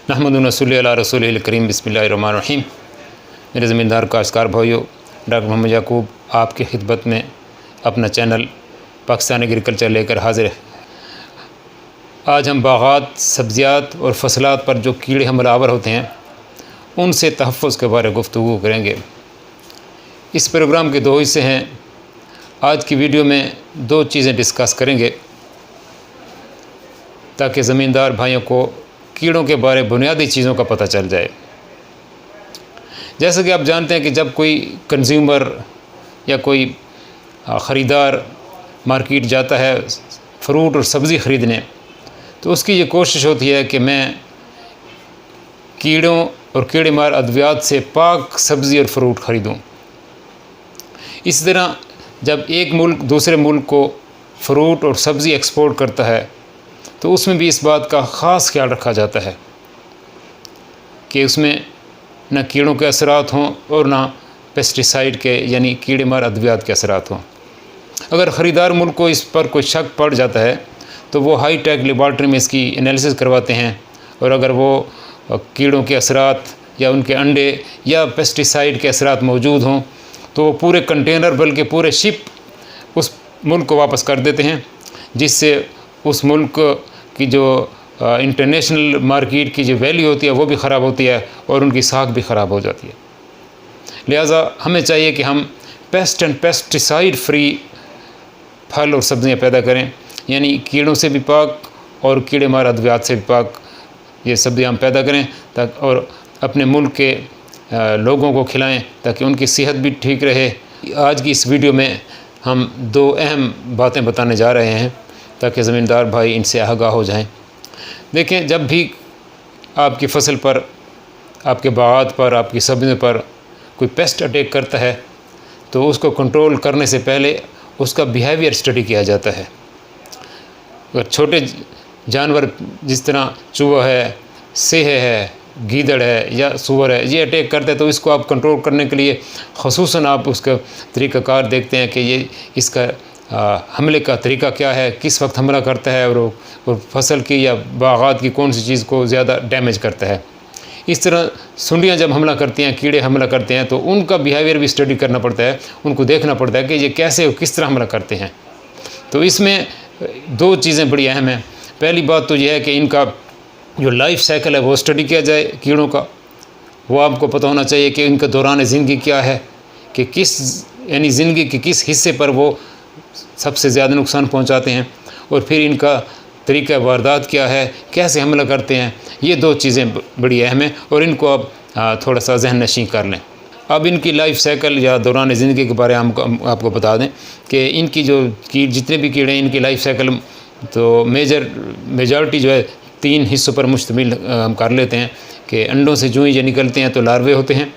नहमदु व नसल्ली अला रसूलिल करीम बिस्मिल्लाहिर्रहमानिर्रहीम। मेरे ज़मींदार काश्तकार भाइयों, डॉक्टर मोहम्मद याकूब आपकी खिदमत में अपना चैनल पाकिस्तान एग्रीकल्चर लेकर हाज़िर है। आज हम बागात, सब्ज़ियात और फसलात पर जो कीड़े हमलावर होते हैं उनसे तहफ़्फ़ुज़ के बारे में गुफ्तगू करेंगे। इस प्रोग्राम के दो हिस्से हैं। आज की वीडियो में दो चीज़ें डिस्कस करेंगे ताकि ज़मींदार भाइयों को कीड़ों के बारे बुनियादी चीज़ों का पता चल जाए। जैसा कि आप जानते हैं कि जब कोई कंज्यूमर या कोई ख़रीदार मार्केट जाता है फ्रूट और सब्ज़ी ख़रीदने, तो उसकी ये कोशिश होती है कि मैं कीड़ों और कीड़े मार अद्वियात से पाक सब्ज़ी और फ्रूट ख़रीदूँ। इस तरह जब एक मुल्क दूसरे मुल्क को फ्रूट और सब्ज़ी एक्सपोर्ट करता है तो उसमें भी इस बात का ख़ास ख्याल रखा जाता है कि उसमें न कीड़ों के असरात हों और ना पेस्टिसाइड के यानी कीड़े मार अद्वियात के असरात हों। अगर ख़रीदार मुल्क को इस पर कोई शक पड़ जाता है तो वो हाई टेक लेबॉर्ट्री में इसकी एनालिसिस करवाते हैं, और अगर वो कीड़ों के असरात या उनके अंडे या पेस्टिसाइड के असरात मौजूद हों तो वो पूरे कंटेनर बल्कि पूरे शिप उस मुल्क को वापस कर देते हैं, जिससे उस मुल्क की जो इंटरनेशनल मार्केट की जो वैल्यू होती है वो भी ख़राब होती है और उनकी साख भी ख़राब हो जाती है। लिहाजा हमें चाहिए कि हम पेस्ट एंड पेस्टिसाइड फ्री फल और सब्ज़ियाँ पैदा करें, यानी कीड़ों से भी पाक और कीड़े मार अद्वियात से भी पाक ये सब्ज़ियाँ हम पैदा करें ताकि और अपने मुल्क के लोगों को खिलाएं ताकि उनकी सेहत भी ठीक रहे। आज की इस वीडियो में हम दो अहम बातें बताने जा रहे हैं ताकि ज़मींदार भाई इनसे आगाह हो जाएं। देखें, जब भी आपकी फसल पर, आपके बागात पर, आपकी सब्ज़ियों पर कोई पेस्ट अटैक करता है तो उसको कंट्रोल करने से पहले उसका बिहेवियर स्टडी किया जाता है। अगर छोटे जानवर जिस तरह चूहा है, सेह है, गीदड़ है या सूअर है, ये अटैक करते हैं तो इसको आप कंट्रोल करने के लिए ख़ुसूसन आप उसका तरीक़ाकार देखते हैं कि ये इसका हमले का तरीका क्या है, किस वक्त हमला करता है और फसल की या बागात की कौन सी चीज़ को ज़्यादा डैमेज करता है। इस तरह सुंडियाँ जब हमला करती हैं, कीड़े हमला करते हैं तो उनका बिहेवियर भी स्टडी करना पड़ता है, उनको देखना पड़ता है कि ये कैसे और किस तरह हमला करते हैं। तो इसमें दो चीज़ें बड़ी अहम हैं। पहली बात तो यह है कि इनका जो लाइफ साइकिल है वो स्टडी किया जाए कीड़ों का। वो आपको पता होना चाहिए कि इनका दौरान ज़िंदगी क्या है, कि किस यानी ज़िंदगी के किस हिस्से पर वो सबसे ज़्यादा नुकसान पहुंचाते हैं, और फिर इनका तरीक़ा वारदात क्या है, कैसे हमला करते हैं। ये दो चीज़ें बड़ी अहम हैं और इनको आप थोड़ा सा जहन नशीं कर लें। अब इनकी लाइफ साइकिल या दौरान ज़िंदगी के बारे में आपको बता दें कि इनकी जो जितने भी कीड़े इनकी लाइफ साइकिल तो मेजॉरिटी जो है तीन हिस्सों पर मुश्तमिल हम कर लेते हैं कि अंडों से जो ही ये निकलते हैं तो लार्वे होते हैं,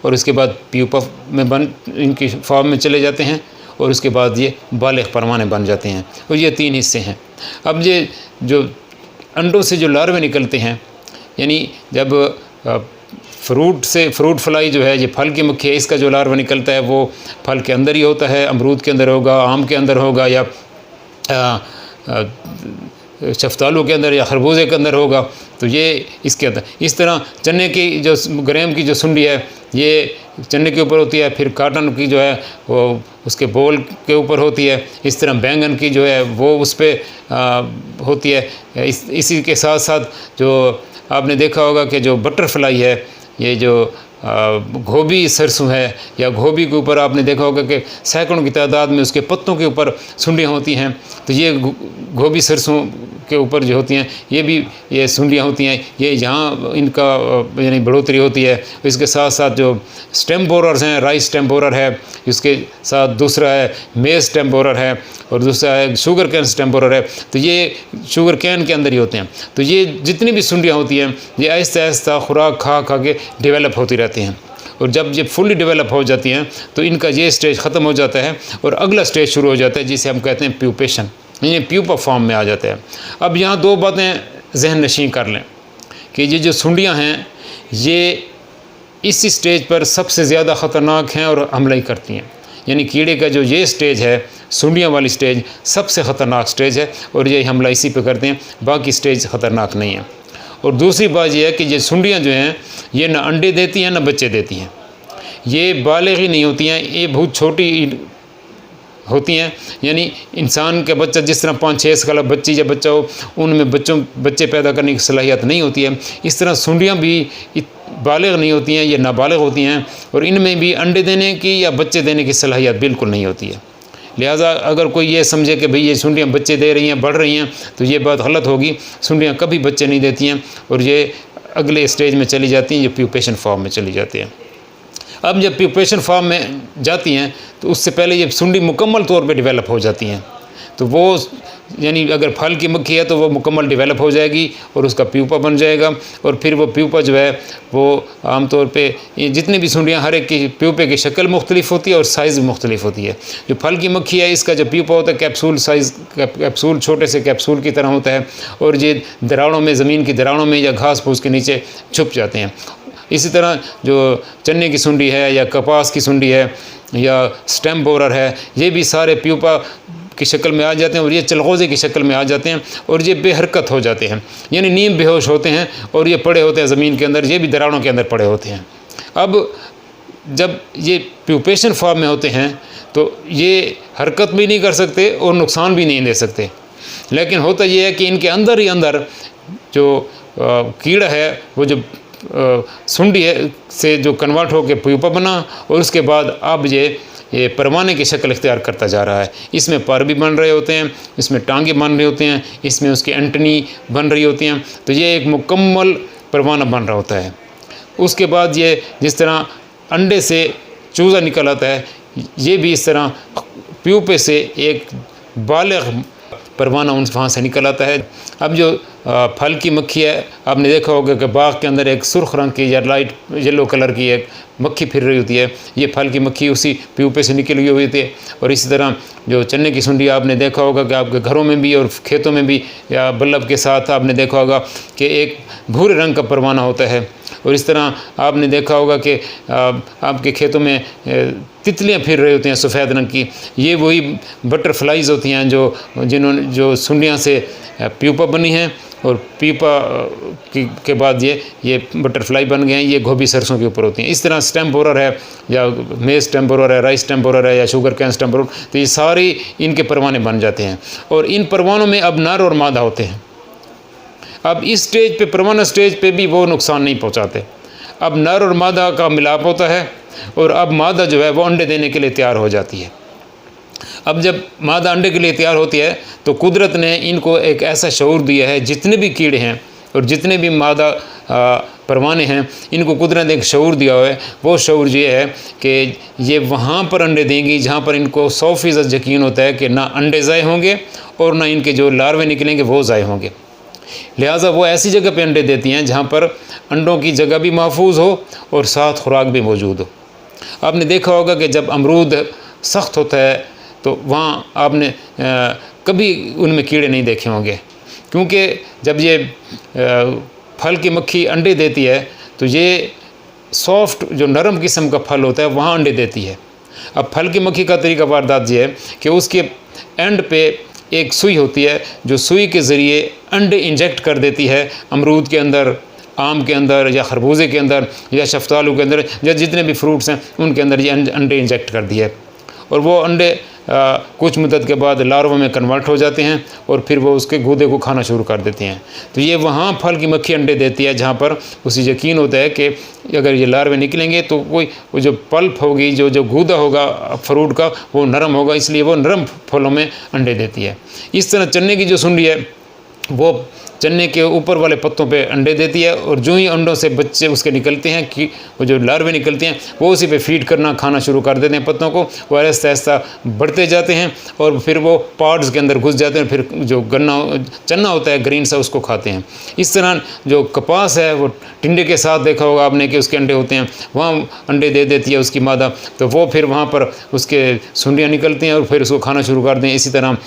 और उसके बाद प्यूपा में इनकी फॉर्म में चले जाते हैं, और उसके बाद ये बालिग़ परवाने बन जाते हैं। और ये तीन हिस्से हैं। अब ये जो अंडों से जो लार्वे निकलते हैं, यानी जब फ्रूट फ्लाई जो है, ये फल की मक्खी है, इसका जो लार्वा निकलता है वो फल के अंदर ही होता है, अमरूद के अंदर होगा, आम के अंदर होगा, या शफ्तालू के अंदर या खरबूजे के अंदर होगा। तो ये इसके अंदर इस तरह चने की जो ग्रेम की जो सुंडी है ये चने के ऊपर होती है, फिर काटन की जो है वो उसके बोल के ऊपर होती है, इस तरह बैंगन की जो है वो उस पर होती है। इसी के साथ साथ जो आपने देखा होगा कि जो बटरफ्लाई है, ये जो गोभी सरसों है या गोभी के ऊपर आपने देखा होगा कि सैकड़ों की तादाद में उसके पत्तों के ऊपर सुंडियाँ होती हैं। तो ये गोभी सरसों के ऊपर जो होती हैं ये सुंडियाँ होती हैं, ये यहाँ इनका यानी बढ़ोतरी होती है। इसके साथ साथ जो स्टेम बोरर्स हैं, राइस स्टेम बोरर है, इसके साथ दूसरा है मेज़ स्टेम बोरर है, और दूसरा है शुगर कैन स्टेम बोरर है। तो ये शुगर कैन के अंदर ही होते हैं। तो ये जितनी भी सुंडियाँ होती हैं ये आहिस्ता आहिस्ता खुराक खा के डेवलप होती रहती हैं, और जब ये फुली डेवलप हो जाती हैं तो इनका ये स्टेज ख़त्म हो जाता है और अगला स्टेज शुरू हो जाता है जिसे हम कहते हैं प्यूपेशन, ये प्यूपा फॉर्म में आ जाता है। अब यहाँ दो बातें जहन नशीं कर लें कि ये जो सुंडियाँ हैं ये इस स्टेज पर सबसे ज़्यादा ख़तरनाक हैं और हमला ही करती हैं। यानी कीड़े का जो ये स्टेज है, सुंडियाँ वाली स्टेज, सबसे ख़तरनाक स्टेज है और ये हमला इसी पे करते हैं, बाकी स्टेज ख़तरनाक नहीं है। और दूसरी बात यह है कि ये सुंडियाँ जो हैं ये ना अंडे देती हैं ना बच्चे देती हैं, ये बालिग ही नहीं होती हैं, ये बहुत छोटी होती हैं। यानी इंसान का बच्चा जिस तरह 5-6 साल बच्ची या बच्चा हो, उनमें बच्चे पैदा करने की सलाहियत नहीं होती है, इस तरह सुंडियाँ भी बालिग नहीं होती हैं, ये नाबालिग होती हैं, और इनमें भी अंडे देने की या बच्चे देने की सलाहियत बिल्कुल नहीं होती है। लिहाजा अगर कोई ये समझे कि भाई ये सुंडियाँ बच्चे दे रही हैं, बढ़ रही हैं, तो ये बात गलत होगी। सुंडियाँ कभी बच्चे नहीं देती हैं और ये अगले स्टेज में चली जाती हैं, ये प्यूपेशन फॉर्म में चली जाती हैं। अब जब प्यूपेशन फॉर्म में जाती हैं तो उससे पहले ये सुंडी मुकम्मल तौर पे डेवलप हो जाती हैं, तो वो यानी अगर फल की मक्खी है तो वो मुकम्मल डेवलप हो जाएगी और उसका प्यूपा बन जाएगा, और फिर वो प्यूपा जो है वो आमतौर पे ये जितनी भी सुंडियाँ हर एक की प्यूपे की शक्ल मुख्तलिफ होती है और साइज़ भी मुख्तलिफ होती है। जो फल की मक्खी है इसका जो प्यूपा होता है कैप्सूल साइज़, कैप्सूल छोटे से कैप्सूल की तरह होता है, और ये दराड़ों में, ज़मीन की दराड़ों में या घास फूस के नीचे छुप जाते हैं। इसी तरह जो चने की सुंडी है या कपास की सुंडी है या स्टेम बोरर है, ये भी सारे प्यूपा की शक्ल में आ जाते हैं और ये चलगोज़े की शक्ल में आ जाते हैं और ये बेहरकत हो जाते हैं, यानी नीम बेहोश होते हैं और ये पड़े होते हैं ज़मीन के अंदर, ये भी दराड़ों के अंदर पड़े होते हैं। अब जब ये प्यूपेशन फॉर्म में होते हैं तो ये हरकत भी नहीं कर सकते और नुकसान भी नहीं दे सकते, लेकिन होता ये है कि इनके अंदर ही अंदर जो कीड़ा है वो जो सुंडी है से जो कन्वर्ट होकर प्यूपा बना और उसके बाद अब ये परवाने की शक्ल इख्तियार करता जा रहा है। इसमें पर भी बन रहे होते हैं, इसमें टांगे बन रहे होते हैं, इसमें उसकी एंटनी बन रही होती हैं, तो ये एक मुकम्मल परवाना बन रहा होता है। उसके बाद ये जिस तरह अंडे से चूज़ा निकल आता है, ये भी इस तरह प्यूपे से एक बालिग परवाना वहाँ से निकल आता है। अब जो फल की मक्खी है, आपने देखा होगा कि बाग के अंदर एक सुर्ख रंग की या लाइट येलो कलर की एक मक्खी फिर रही होती है, ये फल की मक्खी उसी प्यूपे से निकली हुई थी। और इसी तरह जो चने की सुंडी आपने देखा होगा कि आपके घरों में भी और खेतों में भी या बल्लभ के साथ आपने देखा होगा कि एक भूरे रंग का परवाना होता है। और इस तरह आपने देखा होगा कि आपके खेतों में तितलियां फिर रही होती हैं सफ़ेद रंग की, ये वही बटरफ्लाइज होती हैं जो सुंडियां से प्यूपा बनी हैं और प्यूपा के बाद ये बटरफ्लाई बन गए हैं, ये गोभी सरसों के ऊपर होती हैं। इस तरह स्टेम बोरर है या मेज स्टेम बोरर है, राइस स्टेम बोरर है या शुगर कैन स्टेम बोरर, तो ये सारे इनके परवाने बन जाते हैं और इन परवानों में अब नर और मादा होते हैं। अब इस स्टेज पे, परवाना स्टेज पे भी वो नुकसान नहीं पहुंचाते। अब नर और मादा का मिलाप होता है और अब मादा जो है वो अंडे देने के लिए तैयार हो जाती है। अब जब मादा अंडे के लिए तैयार होती है तो कुदरत ने इनको एक ऐसा शऊर दिया है, जितने भी कीड़े हैं और जितने भी मादा परवाने हैं, इनको कुदरत ने एक शऊर दिया हुआ है। वो शऊर ये है कि ये वहाँ पर अंडे देंगी जहाँ पर इनको 100% यकीन होता है कि ना अंडे ज़ाय होंगे और ना इनके जो लार्वे निकलेंगे वो ज़ाय होंगे। लिहाजा वो ऐसी जगह पे अंडे देती हैं जहाँ पर अंडों की जगह भी महफूज हो और साथ खुराक भी मौजूद हो। आपने देखा होगा कि जब अमरूद सख्त होता है तो वहाँ आपने कभी उनमें कीड़े नहीं देखे होंगे, क्योंकि जब ये फल की मक्खी अंडे देती है तो ये सॉफ्ट जो नरम किस्म का फल होता है वहाँ अंडे देती है। अब फल की मक्खी का तरीका वारदात ये है कि उसके एंड पे एक सुई होती है, जो सुई के ज़रिए अंडे इंजेक्ट कर देती है अमरूद के अंदर, आम के अंदर या खरबूजे के अंदर या शफ्तालू के अंदर या जितने भी फ्रूट्स हैं उनके अंदर ये अंडे इंजेक्ट कर दिए और वो अंडे कुछ मुद्दत के बाद लार्वा में कन्वर्ट हो जाते हैं और फिर वो उसके गूदे को खाना शुरू कर देते हैं। तो ये वहाँ फल की मक्खी अंडे देती है जहाँ पर उसे यकीन होता है कि अगर ये लार्वे निकलेंगे तो वो जो पल्प होगी, जो गूदा होगा फ्रूट का, वो नरम होगा, इसलिए वो नरम फलों में अंडे देती है। इस तरह चने की जो सुंडी है वो चने के ऊपर वाले पत्तों पे अंडे देती है और जो ही अंडों से बच्चे उसके निकलते हैं कि वो जो लार्वे निकलते हैं वो उसी पे फीड करना, खाना शुरू कर देते हैं पत्तों को। वो आहिस्ता आहिस्ता बढ़ते जाते हैं और फिर वो पॉड्स के अंदर घुस जाते हैं, फिर जो चना होता है ग्रीन सा उसको खाते हैं। इस तरह जो कपास है वो टिंडे के साथ देखा होगा आपने कि उसके अंडे होते हैं, वहाँ अंडे दे देती है उसकी मादा, तो वो फिर वहाँ पर उसके सुंडियाँ निकलती हैं और फिर उसको खाना शुरू कर दें। इसी तरह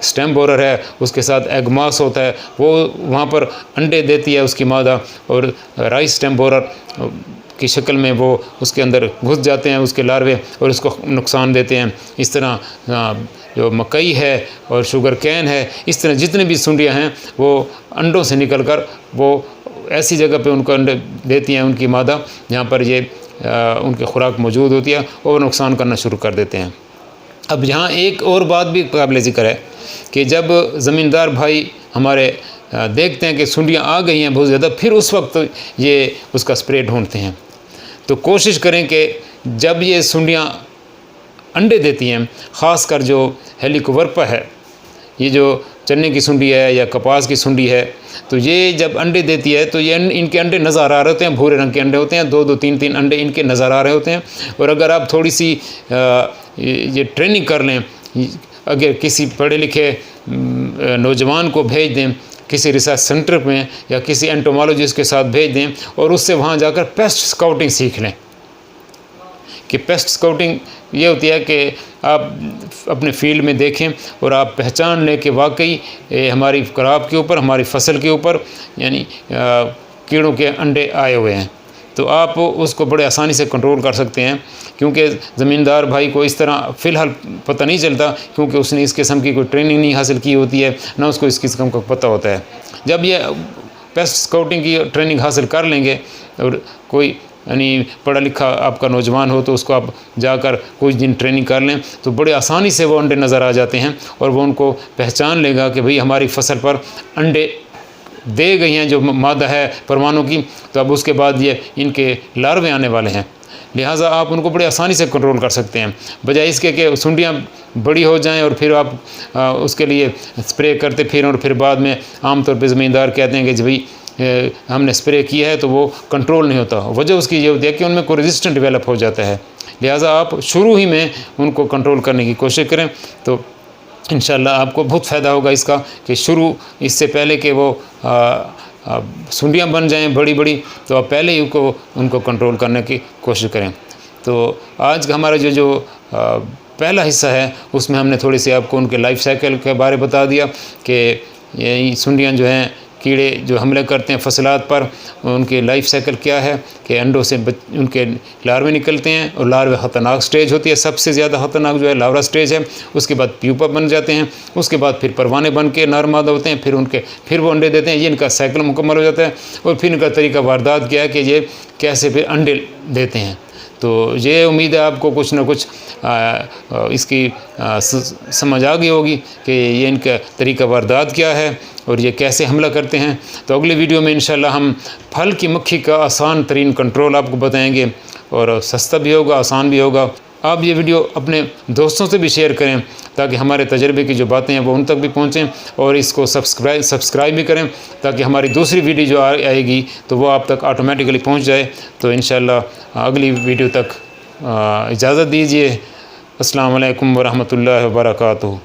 स्टेम बोरर है, उसके साथ एग मास होता है, वो वहाँ पर अंडे देती है उसकी मादा और राइस स्टेम बोरर की शक्ल में वो उसके अंदर घुस जाते हैं उसके लार्वे और उसको नुकसान देते हैं। इस तरह जो मकई है और शुगर कैन है, इस तरह जितने भी सुंडियाँ हैं वो अंडों से निकलकर वो ऐसी जगह पे उनको अंडे देती हैं उनकी मादा जहाँ पर ये उनकी खुराक मौजूद होती है और नुकसान करना शुरू कर देते हैं। अब यहाँ एक और बात भी काबिल ज़िक्र है कि जब ज़मींदार भाई हमारे देखते हैं कि सुंडियाँ आ गई हैं बहुत ज़्यादा, फिर उस वक्त ये उसका स्प्रे ढूंढते हैं। तो कोशिश करें कि जब ये सुंडियाँ अंडे देती हैं, ख़ासकर जो हेलिकोवर्पा है, ये जो चने की सुंडी है या कपास की सुंडी है, तो ये जब अंडे देती है तो ये इनके अंडे नज़र आ रहे होते हैं, भूरे रंग के अंडे होते हैं, 2-2 3-3 अंडे इनके नज़र आ रहे होते हैं। और अगर आप थोड़ी सी ये ट्रेनिंग कर लें, अगर किसी पढ़े लिखे नौजवान को भेज दें किसी रिसर्च सेंटर में या किसी एंटोमोलॉजिस्ट के साथ भेज दें और उससे वहाँ जाकर पेस्ट स्काउटिंग सीख लें। कि पेस्ट स्काउटिंग ये होती है कि आप अपने फील्ड में देखें और आप पहचान लें कि वाकई हमारी क्रॉप के ऊपर, हमारी फसल के ऊपर यानी कीड़ों के अंडे आए हुए हैं, तो आप उसको बड़े आसानी से कंट्रोल कर सकते हैं। क्योंकि ज़मींदार भाई को इस तरह फ़िलहाल पता नहीं चलता, क्योंकि उसने इस किस्म की कोई ट्रेनिंग नहीं हासिल की होती है, ना उसको इस किस्म का पता होता है। जब ये पेस्ट स्काउटिंग की ट्रेनिंग हासिल कर लेंगे और कोई यानी पढ़ा लिखा आपका नौजवान हो तो उसको आप जाकर कुछ दिन ट्रेनिंग कर लें तो बड़े आसानी से वो अंडे नज़र आ जाते हैं और वो उनको पहचान लेगा कि भाई हमारी फसल पर अंडे दे गई हैं जो मादा है परवानों की, तो अब उसके बाद ये इनके लार्वे आने वाले हैं। लिहाजा आप उनको बड़े आसानी से कंट्रोल कर सकते हैं, बजाय इसके कि सुंडियाँ बड़ी हो जाएं और फिर आप उसके लिए स्प्रे करते फिर और फिर बाद में आमतौर पर ज़मींदार कहते हैं कि भाई हमने स्प्रे किया है तो वो कंट्रोल नहीं होता। वजह उसकी ये होती है कि उनमें कोई रेजिस्टेंट डेवलप हो जाता है। लिहाजा आप शुरू ही में उनको कंट्रोल करने की कोशिश करें तो इंशाल्लाह आपको बहुत फ़ायदा होगा इसका, कि शुरू इससे पहले कि वो सुंडियाँ बन जाएं बड़ी बड़ी, तो आप पहले ही उनको कंट्रोल करने की कोशिश करें। तो आज का हमारा जो पहला हिस्सा है उसमें हमने थोड़ी सी आपको उनके लाइफ साइकिल के बारे बता दिया कि ये सुंडियाँ जो हैं कीड़े जो हमले करते हैं फसलात पर, उनके लाइफ साइकिल क्या है कि अंडों से उनके लार्वे निकलते हैं और लार्वे ख़तरनाक स्टेज होती है, सबसे ज़्यादा ख़तरनाक जो है लार्वा स्टेज है। उसके बाद प्यूपा बन जाते हैं, उसके बाद फिर परवाने बन के नर मादा होते हैं, फिर वो अंडे देते हैं। ये इनका साइकिल मुकम्मल हो जाता है और फिर इनका तरीका वारदात क्या है कि ये कैसे फिर अंडे देते हैं। तो ये उम्मीद है आपको कुछ ना कुछ इसकी समझ आ गई होगी कि ये इनका तरीका वारदात क्या है और ये कैसे हमला करते हैं। तो अगले वीडियो में इंशाल्लाह हम फल की मक्खी का आसान तरीन कंट्रोल आपको बताएंगे और सस्ता भी होगा, आसान भी होगा। आप ये वीडियो अपने दोस्तों से भी शेयर करें ताकि हमारे तजर्बे की जो बातें हैं वो उन तक भी पहुँचें, और इसको सब्सक्राइब भी करें ताकि हमारी दूसरी वीडियो जो आएगी तो वो आप तक ऑटोमेटिकली पहुँच जाए। तो इंशाल्लाह अगली वीडियो तक इजाज़त दीजिए। अस्सलामु अलैकुम वरहमतुल्लाहि वबरकातुहू।